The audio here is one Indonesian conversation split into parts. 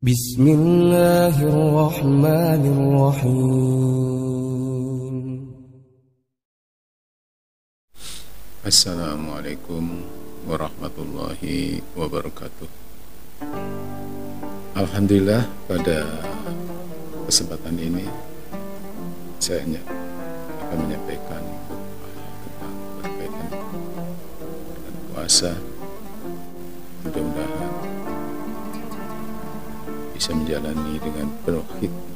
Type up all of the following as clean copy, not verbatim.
Bismillahirrahmanirrahim. Assalamualaikum warahmatullahi wabarakatuh. Alhamdulillah, pada kesempatan ini saya akan menyampaikan tentang berkaitan dengan puasa. Mudah-mudahan bisa menjalani dengan penuh hikmah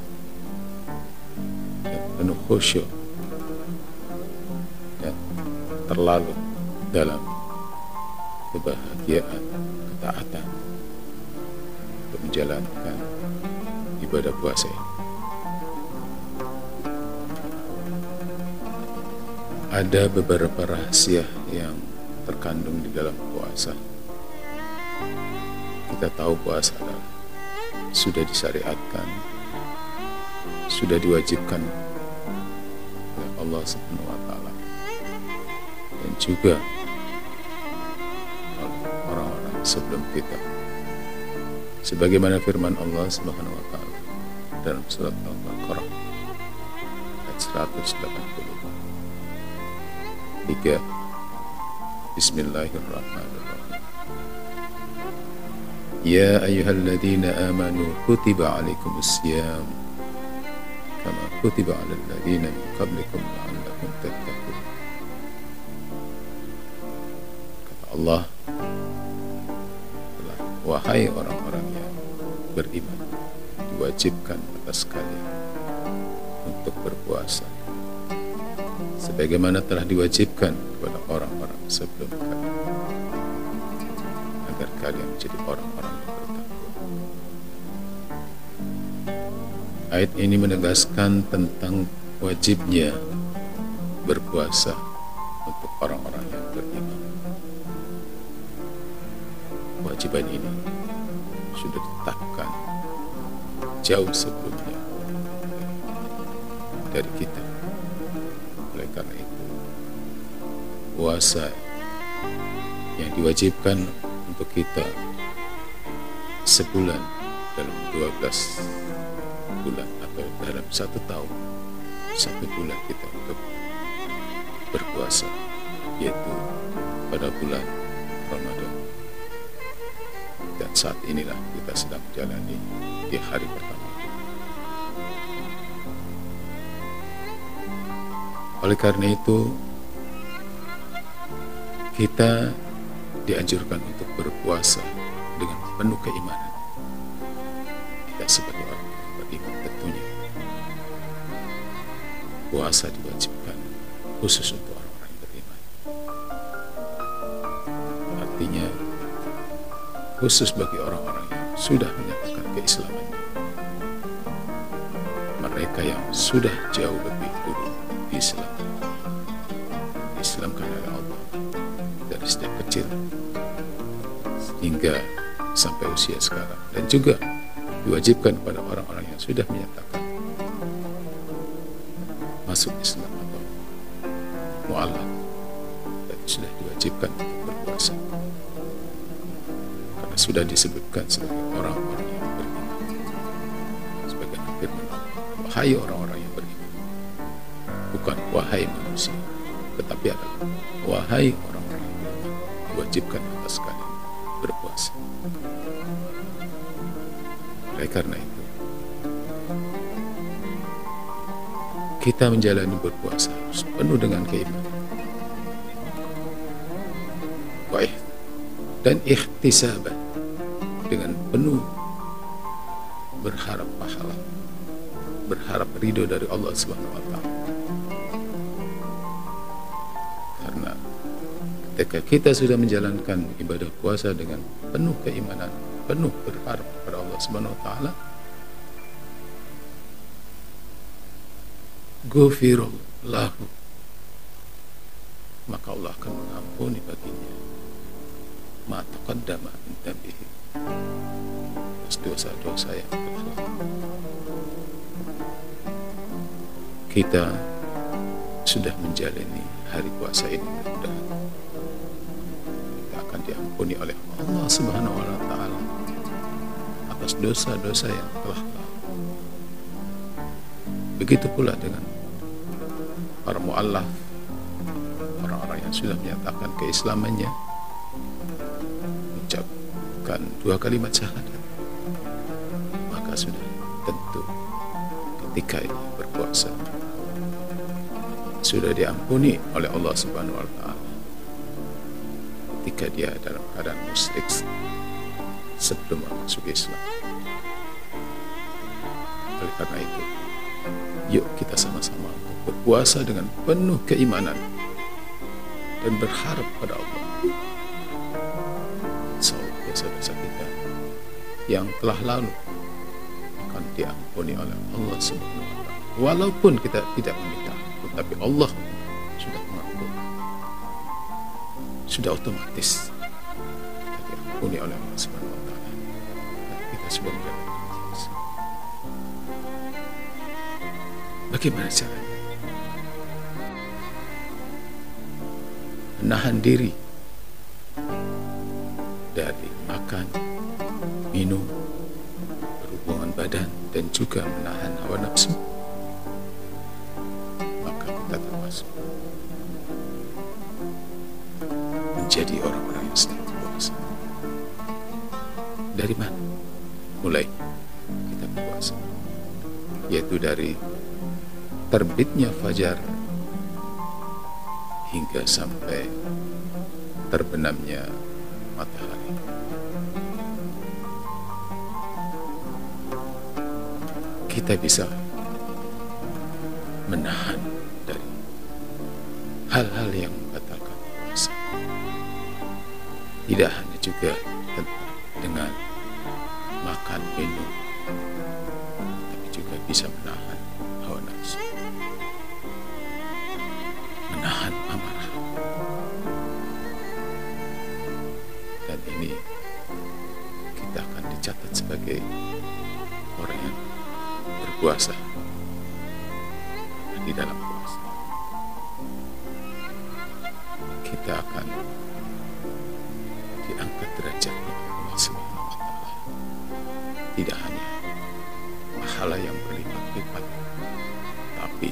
dan penuh khusyuk dan terlalu dalam kebahagiaan, ketaatan untuk menjalankan ibadah puasa ini. Ada beberapa rahasia yang terkandung di dalam puasa. Kita tahu puasa adalah sudah disyariatkan, sudah diwajibkan oleh Allah Subhanahu wa Ta'ala, dan juga oleh orang-orang sebelum kita, sebagaimana firman Allah Subhanahu wa Ta'ala dalam surat Al-Baqarah ayat 183. Bismillahirrahmanirrahim. Ya ayyuhalladzina amanu kutiba alaikumusiyam kama kutiba alal ladzina min qablikum la'allakum tattaqun. Kata Allah, wahai orang-orang yang beriman, diwajibkan atas kalian untuk berpuasa sebagaimana telah diwajibkan kepada orang-orang sebelum kalian, agar kalian menjadi orang-orang yang bertakwa. Ayat ini menegaskan tentang wajibnya berpuasa untuk orang-orang yang beriman. Kewajiban ini sudah ditetapkan jauh sebelumnya dari kita. Oleh karena itu, puasa yang diwajibkan untuk kita sebulan dalam 12 bulan atau dalam 1 tahun, 1 bulan kita untuk berpuasa, yaitu pada bulan Ramadan. Dan saat inilah kita sedang menjalani di hari pertama. Oleh karena itu, kita dianjurkan untuk berpuasa dengan penuh keimanan. Kita sebagai orang yang beriman tentunya, puasa diwajibkan khusus untuk orang-orang yang beriman. Artinya, khusus bagi orang-orang yang sudah menyatakan keislamannya, mereka yang sudah jauh lebih dulu diislamkan oleh Allah dari sejak kecil hingga sampai usia sekarang, dan juga diwajibkan kepada orang-orang yang sudah menyatakan masuk Islam atau mu'alaf, dan sudah diwajibkan untuk berpuasa karena sudah disebutkan sebagai orang-orang yang beriman. Sebagai firman Allah, wahai orang-orang yang beriman, bukan wahai manusia, tetapi adalah wahai orang-orang yang beriman, diwajibkan atas kalian berpuasa. Oleh karena itu, kita menjalani berpuasa harus penuh dengan keimanan dan ikhtisaban, dengan penuh berharap pahala, berharap ridho dari Allah Subhanahu wa Ta'ala. Karena ketika kita sudah menjalankan ibadah puasa dengan penuh keimanan, penuh berharap kepada Allah Subhanahu wa Ta'ala, ghufira lahu, maka Allah akan mengampuni baginya ma taqaddama min dhanbihi, dosa-dosa yang telah lalu. Kita sudah menjalani hari puasa ini, mudah-mudahan kita akan diampuni oleh Allah Subhanahu wa Ta'ala atas dosa-dosa yang telah lalu. Begitu pula dengan para mu'allaf, orang-orang yang sudah menyatakan keislamannya, mengucapkan 2 kalimat syahadat, maka sudah tentu ketika ini berpuasa sudah diampuni oleh Allah Subhanahu wa Ta'ala ketika dia dalam keadaan musyrik sebelum masuk Islam. Oleh karena itu, yuk kita sama-sama berpuasa dengan penuh keimanan dan berharap pada Allah dosa-dosa kita yang telah lalu akan diampuni oleh Allah Subhanahu wa Ta'ala. Walaupun kita tidak meminta ampun, tapi Allah sudah mengampuni, sudah otomatis kita diampuni oleh Allah Subhanahu wa Ta'ala. Kita sudah menjalankan puasa. Bagaimana caranya? Menahan diri dari makan, minum, berhubungan badan, dan juga menahan hawa nafsu, maka kita termasuk menjadi orang-orang yang sedang berpuasa. Dari mana mulai kita berpuasa? Yaitu dari terbitnya fajar hingga sampai terbenamnya matahari. Kita bisa menahan dari hal-hal yang membatalkan puasa. Tidak hanya juga dengan makan, minum, tapi juga bisa menahan hawa nafsu, menahan amarah. Dan ini kita akan dicatat sebagai orang yang berpuasa. Di dalam puasa kita akan diangkat derajatnya oleh Allah Subhanahu wa Ta'ala. Tidak hanya pahala yang berlipat-lipat, tapi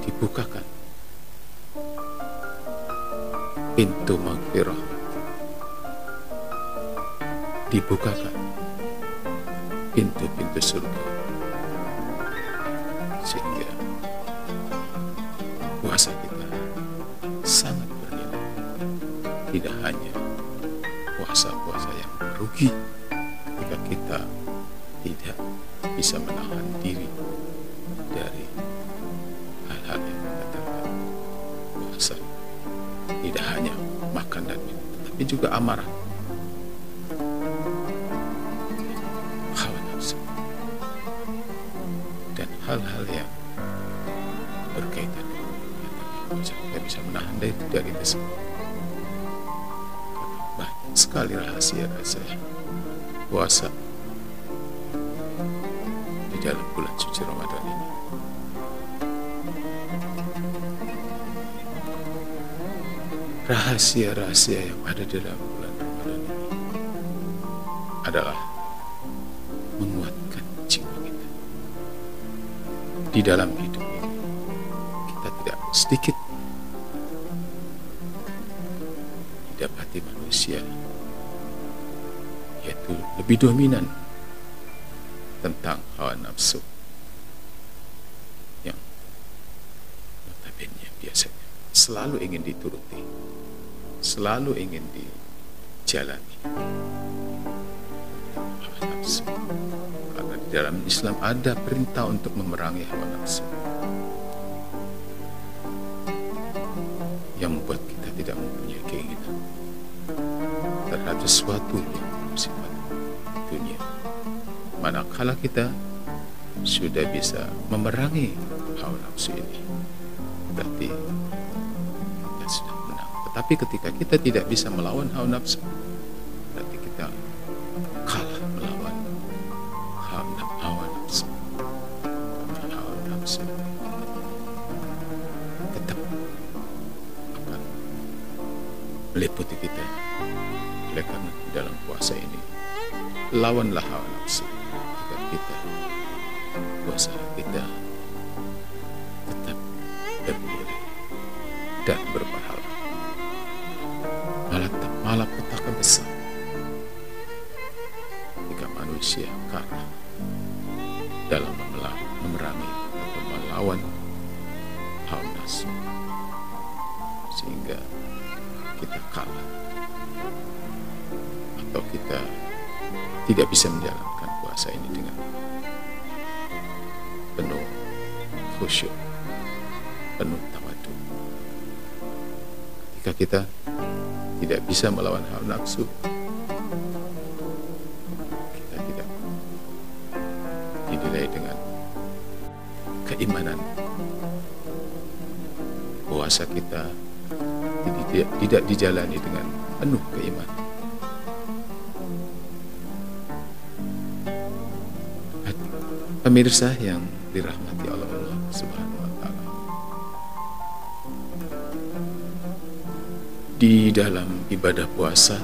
dibukakan pintu maghfirah, dibukakan pintu-pintu surga, sehingga puasa kita sangat bernilai. Tidak hanya puasa-puasa yang merugi ketika kita tidak bisa menahan diri dari hal-hal yang membatalkan puasa. Tidak hanya makan dan minum, tetapi juga amarah, hawa nafsu, dan hal-hal yang berkaitan dengan puasa. Kita bisa menahan dari itu semua. Banyak sekali rahasia-rahasia puasa di dalam bulan suci Ramadan ini. Rahasia-rahasia yang ada di dalam bulan Ramadan ini adalah menguatkan jiwa kita. Di dalam hidup ini kita tidak sedikit didapati manusia yaitu lebih dominan tentang hawa nafsu yang notabene biasanya selalu ingin dituruti, selalu ingin dijalani hawa nafsu. Karena di dalam Islam ada perintah untuk memerangi hawa nafsu yang membuat kita tidak mempunyai keinginan terhadap sesuatu yang bersifat dunia. Manakala kita sudah bisa memerangi hawa nafsu ini, berarti kita sudah menang. Tetapi ketika kita tidak bisa melawan hawa nafsu, berarti kita kalah melawan hawa nafsu. Karena hawa nafsu tetap akan meliputi kita. Oleh karena dalam puasa ini lawanlah hawa nafsu agar kita, puasa kita tetap bernilai dan berpahala. Malapetaka besar jika manusia kalah dalam memerangi atau melawan hawa nafsu, sehingga kita kalah atau kita tidak bisa menjalankan puasa ini dengan penuh khusyuk, penuh tawadu. Ketika kita tidak bisa melawan hawa nafsu, kita tidak dinilai dengan keimanan. Puasa kita tidak dijalani dengan penuh keimanan. Pemirsa yang dirahmati oleh Allah Subhanahu wa Ta'ala, di dalam ibadah puasa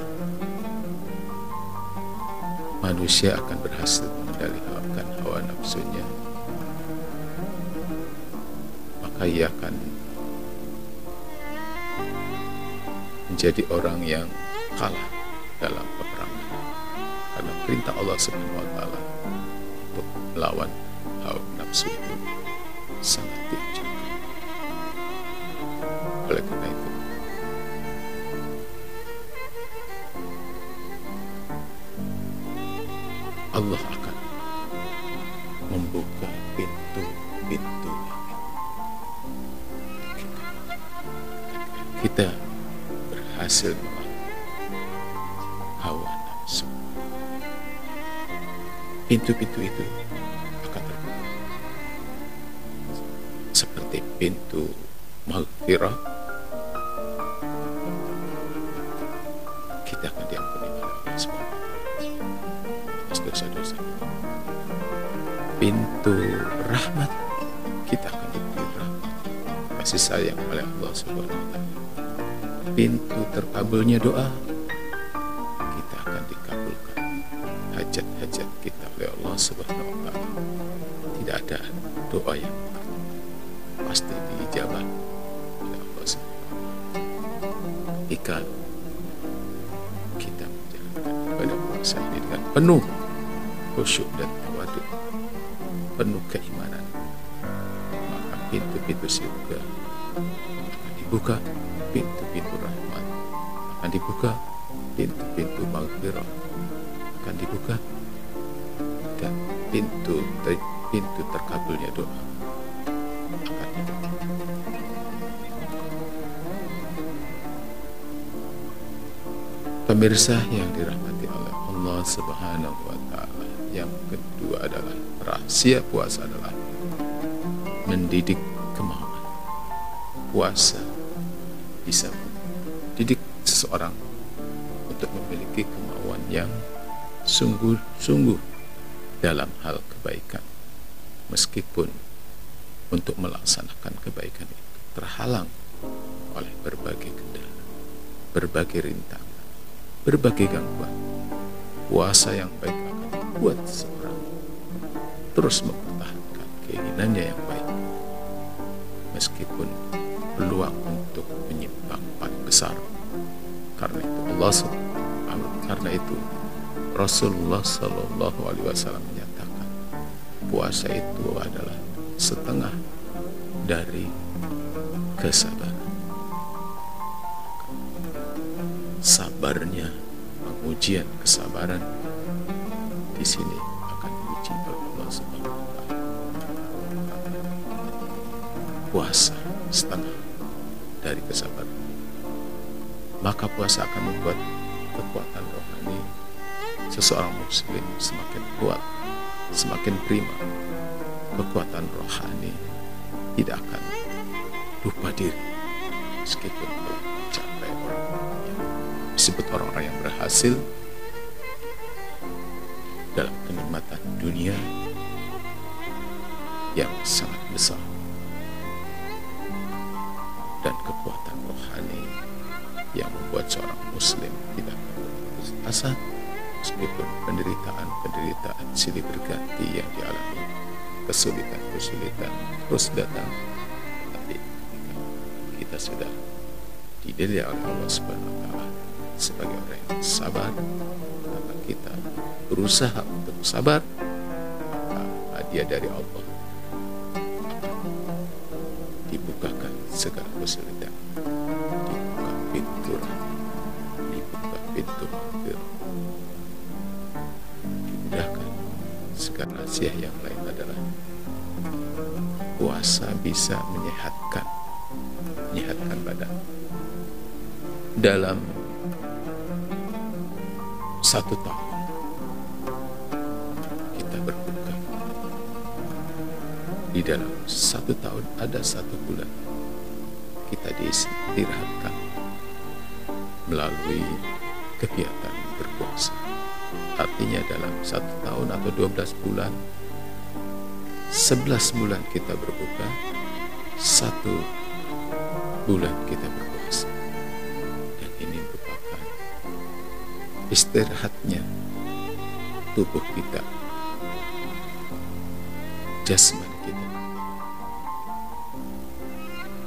manusia akan berhasil mengendalikan hawa nafsunya, maka ia akan menjadi orang yang kalah dalam peperangan, karena perintah Allah Subhanahu wa Ta'ala untuk melawan hawa nafsu itu sangat dianjurkan. Oleh karena itu, Allah akan membuka pintu-pintu kita berhasil melawan hawa nafsu. Pintu-pintu itu akan terbuka seperti pintu maghfirah. Kita akan diampuni oleh Allah SWT atas dosa-dosa. Pintu rahmat, kita akan diberi rahmat, kasih sayang oleh Allah SWT. Pintu terkabulnya doa, kita akan dikabulkan hajat-hajat kita oleh Allah Subhanahu wa Ta'ala. Tidak ada doa yang pasti diijabah oleh Allah Subhanahu wa Ta'ala jika kita menjalankan ibadah puasa ini dengan penuh khusyuk dan tawadu, penuh keimanan, maka pintu-pintu surga akan dibuka, pintu-pintu rahmat akan dibuka, pintu-pintu maghfirah akan dibuka, dan pintu terkabulnya doa akan dibuka. Pemirsa yang dirahmati oleh Allah Subhanahu wa Ta'ala, yang kedua adalah rahasia puasa adalah mendidik kemauan. Puasa bisa mendidik seseorang untuk memiliki kemauan yang sungguh-sungguh dalam hal kebaikan, meskipun untuk melaksanakan kebaikan itu terhalang oleh berbagai kendala, berbagai rintangan, berbagai gangguan. Puasa yang baik akan membuat seseorang terus mempertahankan keinginannya yang baik, meskipun peluang untuk menyimpang paling besar. Karena itu Rasulullah Shallallahu Alaihi Wasallam menyatakan puasa itu adalah setengah dari kesabaran. Sabarnya, pengujian kesabaran di sini akan diuji oleh Allah Subhanahu wa Ta'ala. Puasa setengah dari kesabaran, maka puasa akan membuat kekuatan rohani seseorang muslim semakin kuat, semakin prima. Kekuatan rohani tidak akan lupa diri, meskipun telah mencapai orang yang disebut orang-orang yang berhasil dalam kenikmatan dunia yang sangat besar, dan kekuatan rohani yang membuat seorang muslim tidak berputus asa meskipun penderitaan silih berganti yang dialami, kesulitan terus datang, tapi kita sudah dididik oleh Allah Subhanahu wa Ta'ala sebagai orang yang sabar, maka kita berusaha untuk sabar, maka hadiah dari Allah dibukakan segala kesulitan, dibuka pintu maghfirah, dimudahkan. Segala rahasia yang lain adalah puasa bisa menyehatkan badan. Dalam 1 tahun kita berbuka, di dalam 1 tahun ada 1 bulan kita diistirahatkan melalui kegiatan berpuasa. Artinya dalam 1 tahun atau 12 bulan, 11 bulan kita berbuka, 1 bulan kita berpuasa. Dan ini merupakan istirahatnya tubuh kita, jasmani kita,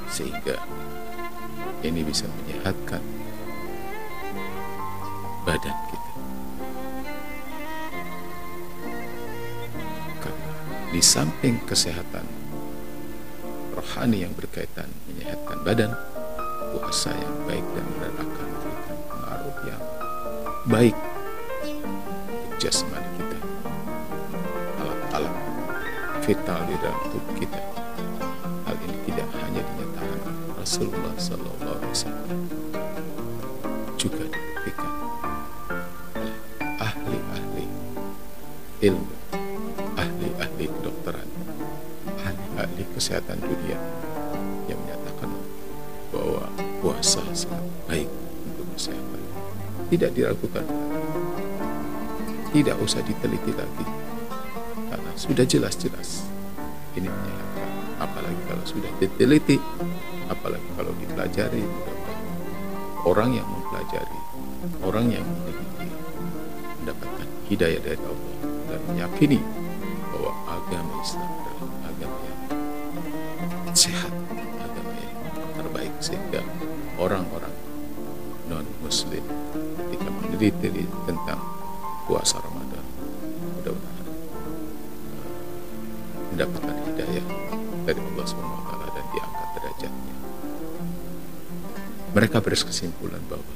sehingga ini bisa menyehatkan badan kita. Karena di samping kesehatan rohani yang berkaitan menyehatkan badan, puasa yang baik dan benar akan memberikan pengaruh yang baik untuk jasmani kita, alat-alat vital di dalam tubuh kita. Hal ini tidak hanya dinyatakan Rasulullah SAW, juga dibuktikan oleh ahli-ahli ilmu, ahli-ahli kedokteran, ahli kesehatan dunia yang menyatakan bahwa puasa sangat baik untuk kesehatan. Tidak diragukan, tidak usah diteliti lagi, karena sudah jelas-jelas ini menyehatkan. Apalagi kalau sudah diteliti, apalagi kalau dipelajari, orang yang mempelajari, orang yang meneliti mendapatkan hidayah dari Allah dan meyakini bahwa agama Islam adalah agama yang sehat, agama yang terbaik, sehingga orang-orang non-muslim ketika meneliti tentang puasa Ramadan mudah-mudahan mendapatkan hidayah dari Allah SWT dan diangkat derajatnya. Mereka berkesimpulan bahwa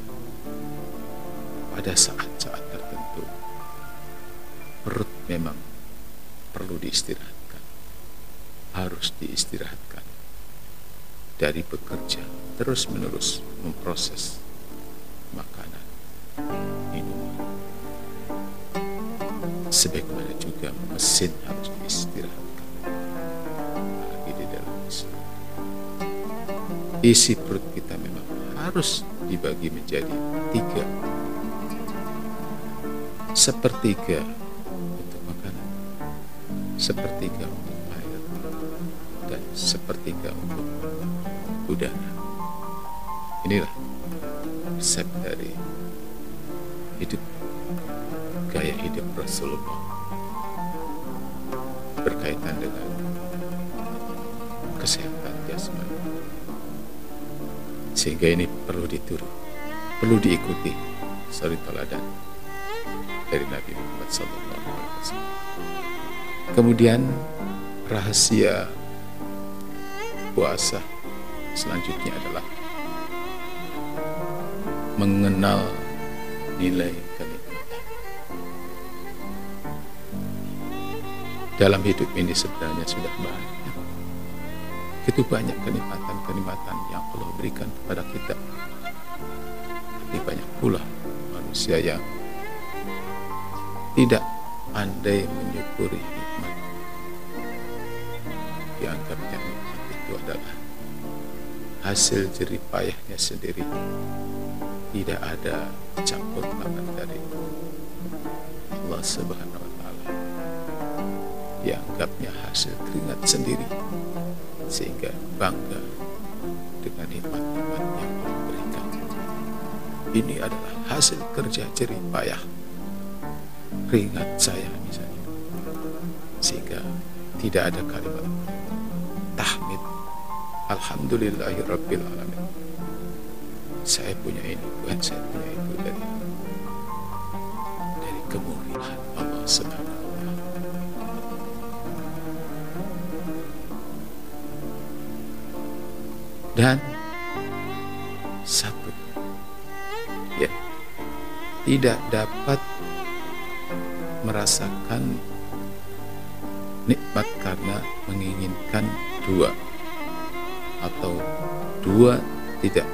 pada saat-saat tertentu perut memang perlu diistirahatkan, harus diistirahatkan dari bekerja terus-menerus memproses makanan, minuman. Sebagaimana juga mesin harus diistirahatkan. Lagi di dalam Islam, isi perut kita memang harus dibagi menjadi 3. Sepertiga untuk makanan, sepertiga untuk air, dan sepertiga untuk udara. Inilah resep dari hidup, gaya hidup Rasulullah berkaitan dengan kesehatan jasmani. Sehingga ini perlu ditiru, perlu diikuti suri teladan dari Nabi Muhammad SAW. Kemudian rahasia puasa selanjutnya adalah mengenal nilai kenikmatan. Dalam hidup ini sebenarnya sudah banyak, begitu banyak kenikmatan yang Allah berikan kepada kita. Tapi banyak pula manusia yang tidak pandai menyukuri nikmat. Dianggapnya nikmat itu adalah hasil jerih payahnya sendiri, tidak ada campur tangan dari Allah Subhanahu wa Ta'ala. Dianggapnya hasil keringat sendiri, sehingga bangga dengan nikmat-nikmat yang Allah berikan. Ini adalah hasil kerja jerih payah keringat saya misalnya, sehingga tidak ada kalimat tahmid alhamdulillahirabbil alamin. Saya punya ini, Tuhan saya punya itu, dari kemurnian Allah Subhanahu wa Ta'ala. Dan satu, ya, tidak dapat merasakan nikmat karena menginginkan dua, atau dua tidak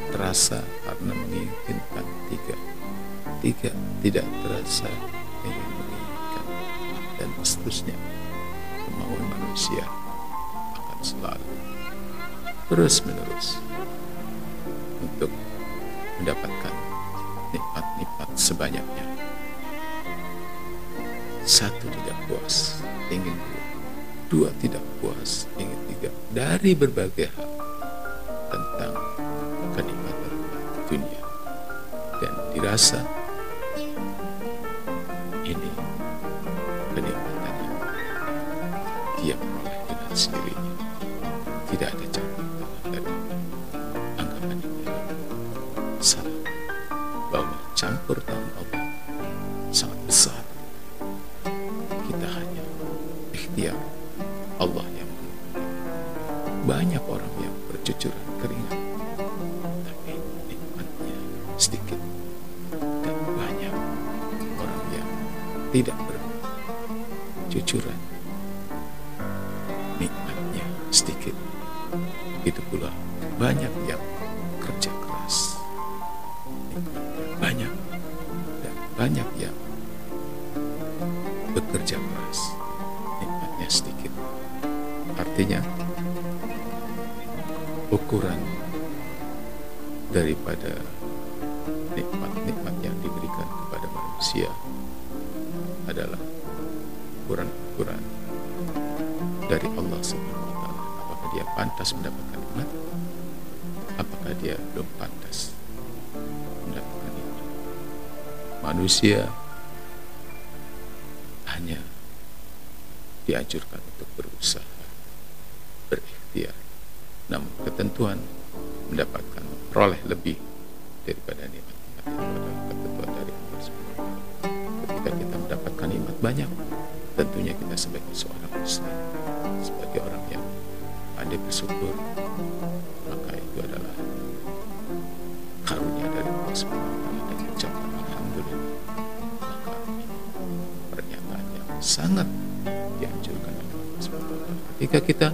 terasa karena menginginkan tiga, tiga tidak terasa ingin menginginkan, dan seterusnya. Kemauan manusia akan selalu terus menerus untuk mendapatkan nikmat-nikmat sebanyaknya. Satu tidak puas, ingin dua. Dua tidak puas, ingin tiga. Dari berbagai hal tentang kenikmatan dunia, dan dirasa ini kenikmatannya dia peroleh dengan sendirinya, tidak ada campur tangan dari anggapan ini. Salah, bahwa campur tangan Allah sangat besar. Kita hanya ikhtiar, Allah yang menentukan. Banyak orang yang bercucuran keringat, tapi nikmatnya sedikit, dan banyak orang yang tidak bercucuran, nikmatnya sedikit. Itu pula banyak yang kerja keras, nikmatnya banyak, dan banyak yang bekerja keras, nikmatnya sedikit. Artinya, ukuran daripada nikmat-nikmat yang diberikan kepada manusia adalah ukuran-ukuran dari Allah Subhanahu wa Ta'ala. Apakah dia pantas mendapatkan nikmat? Apakah dia belum pantas mendapatkan nikmat? Manusia hanya dianjurkan untuk berusaha, berikhtiar, namun ketentuan mendapatkan peroleh lebih daripada nikmat-nikmat itu adalah ketentuan dari Allah Subhanahu wa Ta'ala. Ketika kita mendapatkan nikmat banyak, tentunya kita sebagai seorang muslim, sebagai orang yang pandai bersyukur, maka itu adalah karunia dari Allah Subhanahu wa Ta'ala, dan ucapan alhamdulillah. Maka pernyataan yang sangat dianjurkan oleh Allah Subhanahu wa Ta'ala. Ketika kita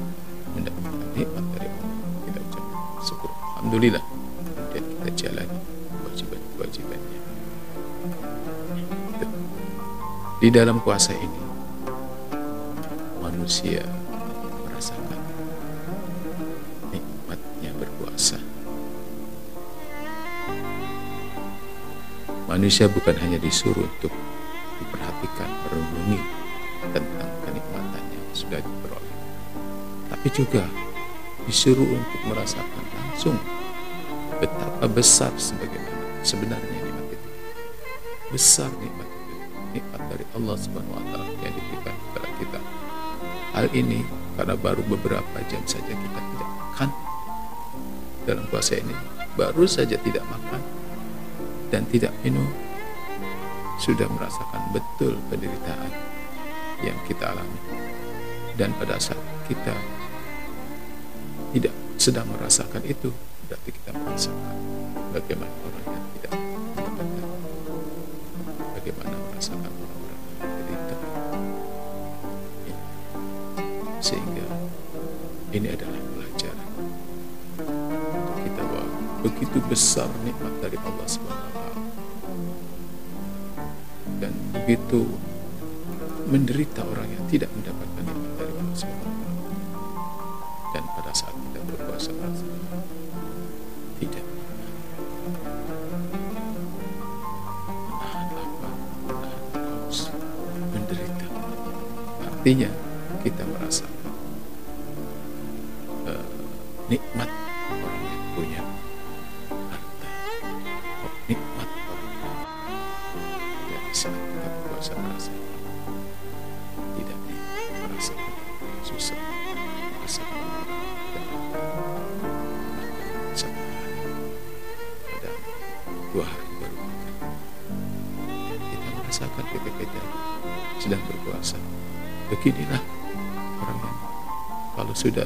mendapatkan nikmat dari Allah, kita ucapkan syukur alhamdulillah, dan kita jalani kewajiban-kewajibannya. Di dalam puasa ini, manusia merasakan nikmatnya berpuasa. Manusia bukan hanya disuruh untuk diperhatikan, merenungi tentang kenikmatan yang sudah diperoleh, tapi juga disuruh untuk merasakan langsung betapa besar sebenarnya nikmat itu. Besar nikmat itu, nikmat dari Allah Subhanahu wa Ta'ala yang diberikan kepada kita. Hal ini karena baru beberapa jam saja kita tidak makan dalam puasa ini, baru saja tidak makan dan tidak minum, sudah merasakan betul penderitaan yang kita alami. Dan pada saat kita tidak sedang merasakan itu, berarti kita merasakan bagaimana orang yang tidak mendapatkan, bagaimana merasakan orang-orang yang menderita. Sehingga ini adalah pelajaran untuk kita, bahwa begitu besar nikmat dari Allah Subhanahu wa Ta'ala, dan begitu menderita orang yang tidak mendapatkan nikmat dari Allah Subhanahu wa Ta'ala. Dan pada saat kita berpuasa tidak menahan lapar, menahan haus, menderita. Artinya kita merasakan nikmat orang yang punya harta, nikmat orang yang dari saat kita berpuasa sedang berpuasa. Beginilah orang yang kalau sudah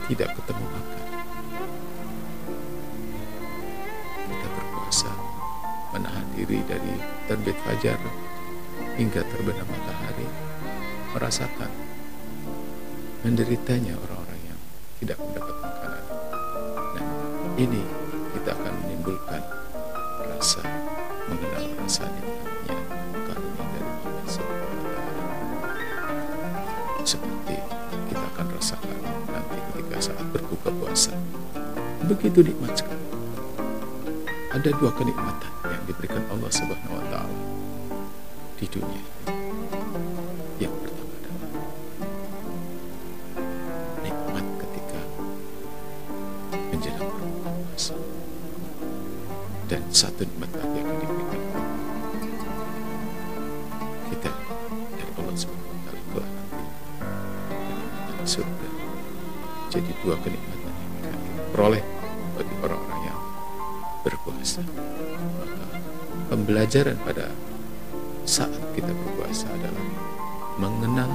tidak ketemu makan, kita berpuasa menahan diri dari terbit fajar hingga terbenam matahari, merasakan menderitanya orang-orang yang tidak mendapat makanan. Dan ini kita akan menimbulkan rasa mengenal rasa nikmatnya karunia dari Allah Subhanahu wa Ta'ala, seperti kita akan rasakan nanti ketika saat berbuka puasa. Begitu nikmat sekali. Ada dua kenikmatan yang diberikan Allah Subhanahu wa Ta'ala di dunia ini. Yang pertama adalah nikmat ketika menjelang berbuka puasa, dan satu nikmat lagi yang diberikan kita dari Allah Subhanahu wa Ta'ala kelak nanti, kenikmatan surga. Jadi dua kenikmatan yang akan kita peroleh bagi orang-orang yang berpuasa. Maka pembelajaran pada saat kita berpuasa adalah mengenal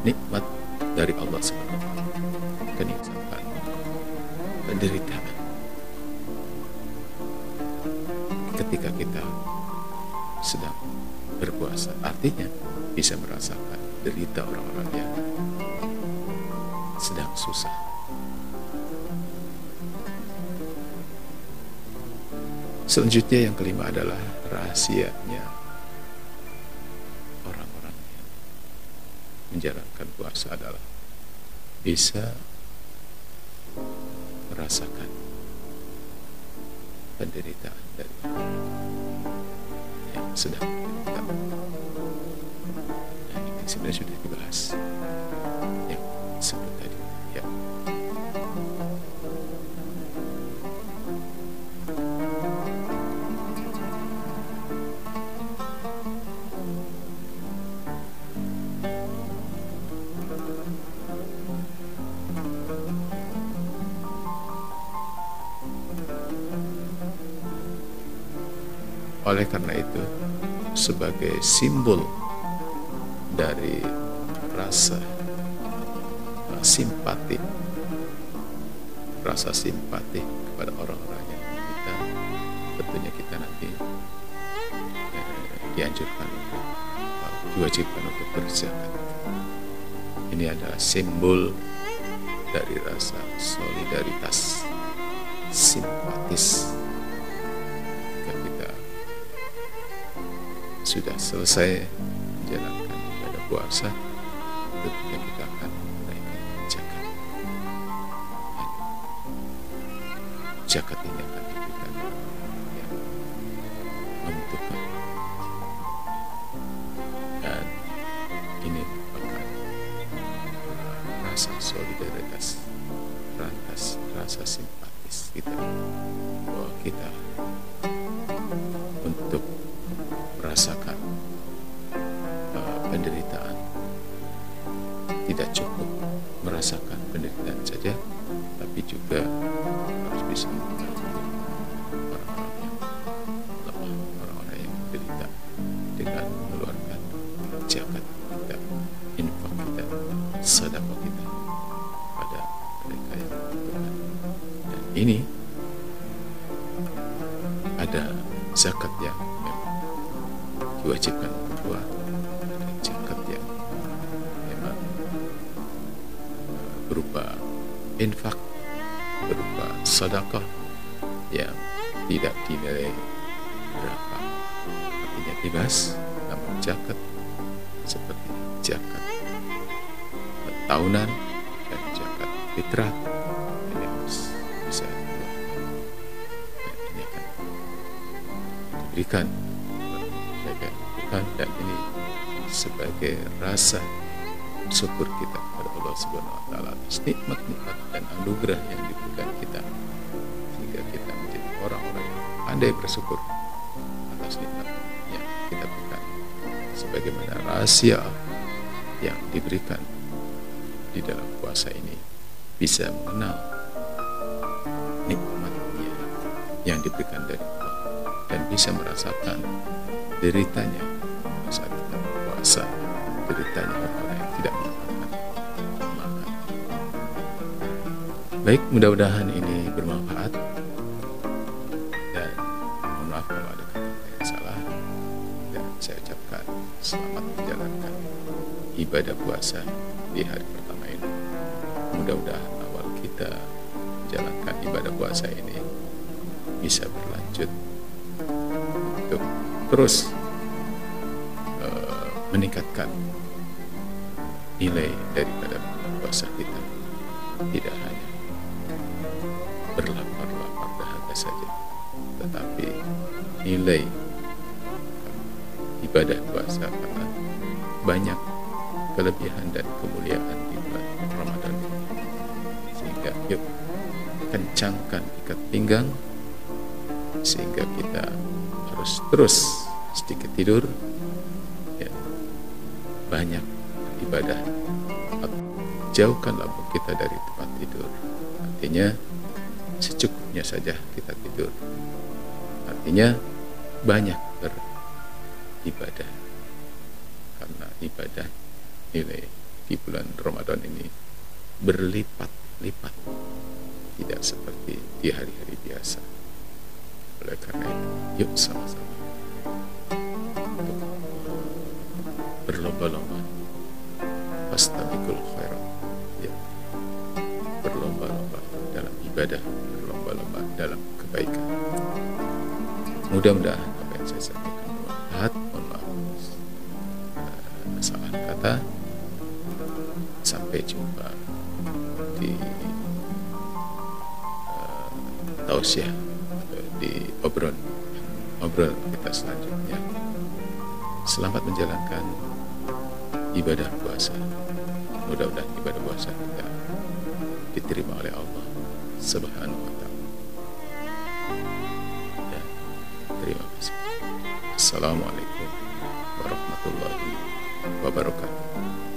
nikmat dari Allah Subhanahu wa Ta'ala, kenikmatan penderitaan ketika kita sedang berpuasa. Artinya bisa merasakan derita orang-orang yang sedang susah. Selanjutnya yang kelima adalah rahasianya orang-orang yang menjalankan puasa adalah bisa merasakan penderitaan dari yang sedang menderita. Dan ini sebenarnya sudah dibahas yang sebelum tadi, ya. Oleh karena itu, sebagai simbol dari rasa simpati kepada orang-orang yang kita, tentunya kita nanti dianjurkan untuk diwajibkan untuk berzakat. Ini adalah simbol dari rasa solidaritas, simpatis. Sudah selesai menjalankan ibadah puasa, tentunya kita akan menaikkan zakat. Zakat ini akan diberikan yang membutuhkan, dan ini merupakan rasa solidaritas, rasa simpatis kita bahwa kita untuk merasakan penderitaan. Tidak cukup merasakan penderitaan saja, tapi juga harus bisa membantu orang-orang yang lemah, orang-orang yang menderita dengan mengeluarkan zakat kita, infak kita, sedekah kita pada mereka yang membutuhkan. Dan ini ada zakat yang diwajibkan kedua, ada zakat yang memang berupa infak, berupa sedekah yang tidak dinilai berapa, artinya bebas. Namun zakat seperti zakat tahunan dan zakat fitrah ini harus bisa dikeluarkan, dan ini akan diberikan dan ini sebagai rasa syukur kita kepada Allah Subhanahu wa Ta'ala atas nikmat-nikmat dan anugerah yang diberikan kita, sehingga kita menjadi orang-orang yang pandai bersyukur atas nikmat yang kita berikan, sebagaimana rahasia yang diberikan di dalam puasa ini, bisa mengenal nikmatnya yang diberikan dari Allah dan bisa merasakan deritanya saat kita berpuasa. deritanya orang-orang yang tidak mendapatkan makan. Baik, mudah-mudahan ini bermanfaat, dan mohon maaf kalau ada kata-kata yang salah, dan saya ucapkan selamat menjalankan ibadah puasa di hari pertama ini. Mudah-mudahan awal kita menjalankan ibadah puasa ini bisa berlanjut untuk terus meningkatkan nilai daripada puasa kita, tidak hanya berlapar-lapar dahaga saja, tetapi nilai ibadah puasa karena banyak kelebihan dan kemuliaan di bulan Ramadan ini. Sehingga yuk kencangkan ikat pinggang, sehingga kita harus terus sedikit tidur, ya, banyak ibadah, jauhkan lambung kita dari tempat tidur. Artinya secukupnya saja kita tidur, artinya banyak beribadah, karena ibadah nilai di bulan Ramadan ini berlipat-lipat, tidak seperti di hari-hari biasa. Oleh karena itu, yuk sama-sama berlomba-lomba, fastabiqul khairat, ya, berlomba-lomba dalam ibadah, berlomba-lomba dalam kebaikan. Mudah-mudahan apa yang saya sampaikan bermanfaat. Mohon maaf salah kata. Sampai jumpa di tausiah, di obrol kita selanjutnya. Selamat menjalankan ibadah puasa. Mudah-mudahan ibadah puasa kita diterima oleh Allah Subhanahu wa Ta'ala. Ya, terima kasih. Assalamualaikum warahmatullahi wabarakatuh.